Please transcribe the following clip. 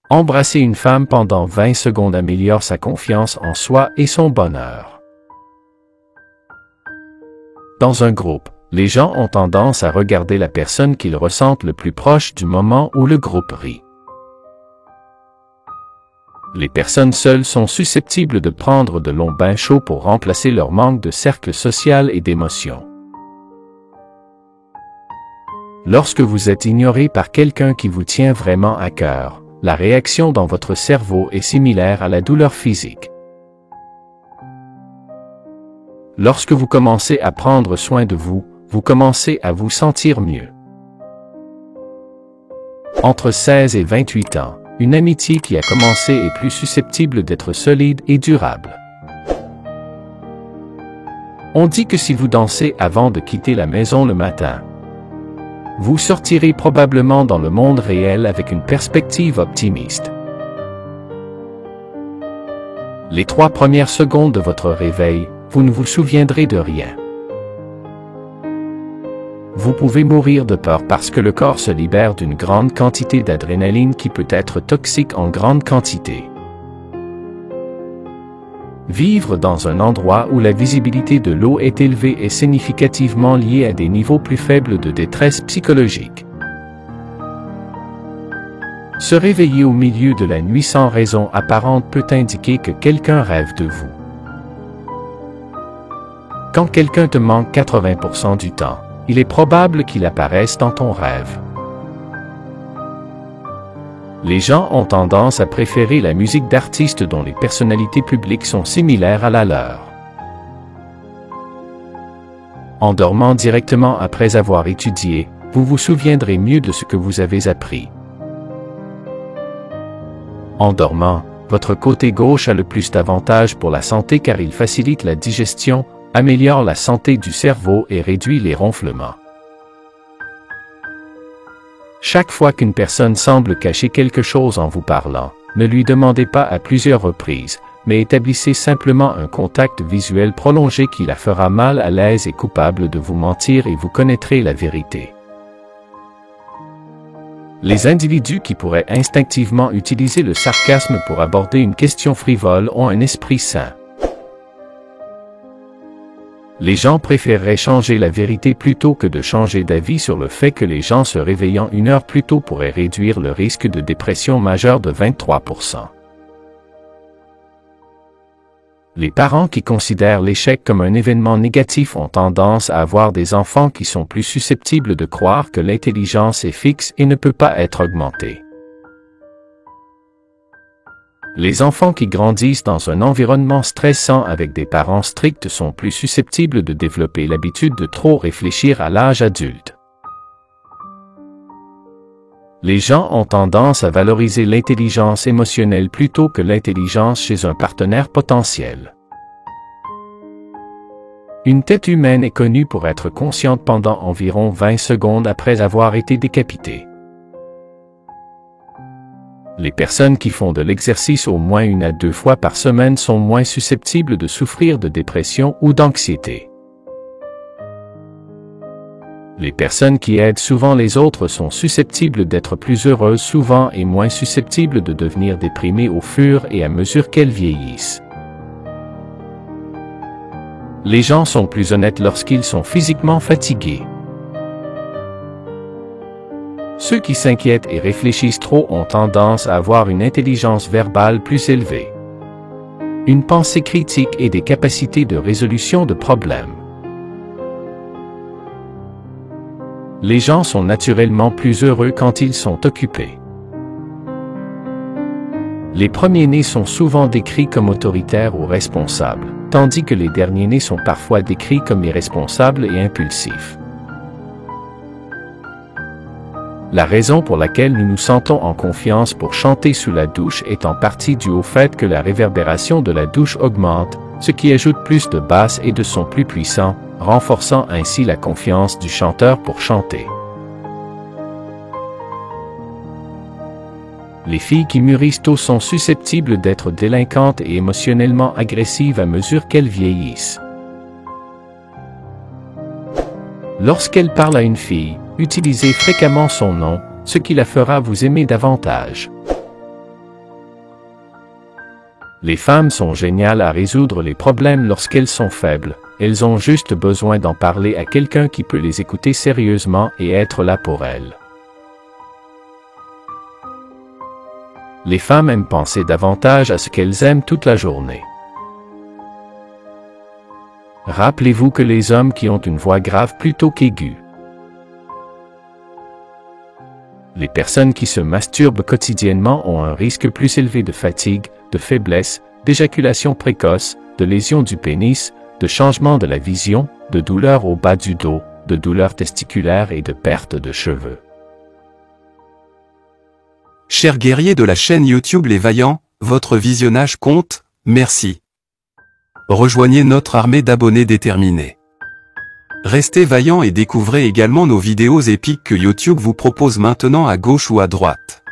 Embrasser une femme pendant 20 secondes améliore sa confiance en soi et son bonheur. Dans un groupe, les gens ont tendance à regarder la personne qu'ils ressentent le plus proche du moment où le groupe rit. Les personnes seules sont susceptibles de prendre de longs bains chauds pour remplacer leur manque de cercle social et d'émotion. Lorsque vous êtes ignoré par quelqu'un qui vous tient vraiment à cœur, la réaction dans votre cerveau est similaire à la douleur physique. Lorsque vous commencez à prendre soin de vous, vous commencez à vous sentir mieux. Entre 16 et 28 ans, une amitié qui a commencé est plus susceptible d'être solide et durable. On dit que si vous dansez avant de quitter la maison le matin, vous sortirez probablement dans le monde réel avec une perspective optimiste. Les 3 premières secondes de votre réveil, vous ne vous souviendrez de rien. Vous pouvez mourir de peur parce que le corps se libère d'une grande quantité d'adrénaline qui peut être toxique en grande quantité. Vivre dans un endroit où la visibilité de l'eau est élevée est significativement lié à des niveaux plus faibles de détresse psychologique. Se réveiller au milieu de la nuit sans raison apparente peut indiquer que quelqu'un rêve de vous. Quand quelqu'un te manque 80% du temps, il est probable qu'il apparaisse dans ton rêve. Les gens ont tendance à préférer la musique d'artistes dont les personnalités publiques sont similaires à la leur. En dormant directement après avoir étudié, vous vous souviendrez mieux de ce que vous avez appris. En dormant, votre côté gauche a le plus d'avantages pour la santé car il facilite la digestion, améliore la santé du cerveau et réduit les ronflements. Chaque fois qu'une personne semble cacher quelque chose en vous parlant, ne lui demandez pas à plusieurs reprises, mais établissez simplement un contact visuel prolongé qui la fera mal à l'aise et coupable de vous mentir et vous connaîtrez la vérité. Les individus qui pourraient instinctivement utiliser le sarcasme pour aborder une question frivole ont un esprit sain. Les gens préféreraient changer la vérité plutôt que de changer d'avis sur le fait que les gens se réveillant 1 heure plus tôt pourraient réduire le risque de dépression majeure de 23%. Les parents qui considèrent l'échec comme un événement négatif ont tendance à avoir des enfants qui sont plus susceptibles de croire que l'intelligence est fixe et ne peut pas être augmentée. Les enfants qui grandissent dans un environnement stressant avec des parents stricts sont plus susceptibles de développer l'habitude de trop réfléchir à l'âge adulte. Les gens ont tendance à valoriser l'intelligence émotionnelle plutôt que l'intelligence chez un partenaire potentiel. Une tête humaine est connue pour être consciente pendant environ 20 secondes après avoir été décapitée. Les personnes qui font de l'exercice au moins 1 à 2 fois par semaine sont moins susceptibles de souffrir de dépression ou d'anxiété. Les personnes qui aident souvent les autres sont susceptibles d'être plus heureuses souvent et moins susceptibles de devenir déprimées au fur et à mesure qu'elles vieillissent. Les gens sont plus honnêtes lorsqu'ils sont physiquement fatigués. Ceux qui s'inquiètent et réfléchissent trop ont tendance à avoir une intelligence verbale plus élevée, une pensée critique et des capacités de résolution de problèmes. Les gens sont naturellement plus heureux quand ils sont occupés. Les premiers-nés sont souvent décrits comme autoritaires ou responsables, tandis que les derniers-nés sont parfois décrits comme irresponsables et impulsifs. La raison pour laquelle nous nous sentons en confiance pour chanter sous la douche est en partie due au fait que la réverbération de la douche augmente, ce qui ajoute plus de basses et de sons plus puissants, renforçant ainsi la confiance du chanteur pour chanter. Les filles qui mûrissent tôt sont susceptibles d'être délinquantes et émotionnellement agressives à mesure qu'elles vieillissent. Lorsqu'elle parle à une fille, utilisez fréquemment son nom, ce qui la fera vous aimer davantage. Les femmes sont géniales à résoudre les problèmes lorsqu'elles sont faibles. Elles ont juste besoin d'en parler à quelqu'un qui peut les écouter sérieusement et être là pour elles. Les femmes aiment penser davantage à ce qu'elles aiment toute la journée. Rappelez-vous que les hommes qui ont une voix grave plutôt qu'aiguë. Les personnes qui se masturbent quotidiennement ont un risque plus élevé de fatigue, de faiblesse, d'éjaculation précoce, de lésions du pénis, de changement de la vision, de douleurs au bas du dos, de douleurs testiculaires et de perte de cheveux. Chers guerriers de la chaîne YouTube Les Vaillants, votre visionnage compte, merci. Rejoignez notre armée d'abonnés déterminés. Restez vaillants et découvrez également nos vidéos épiques que YouTube vous propose maintenant à gauche ou à droite.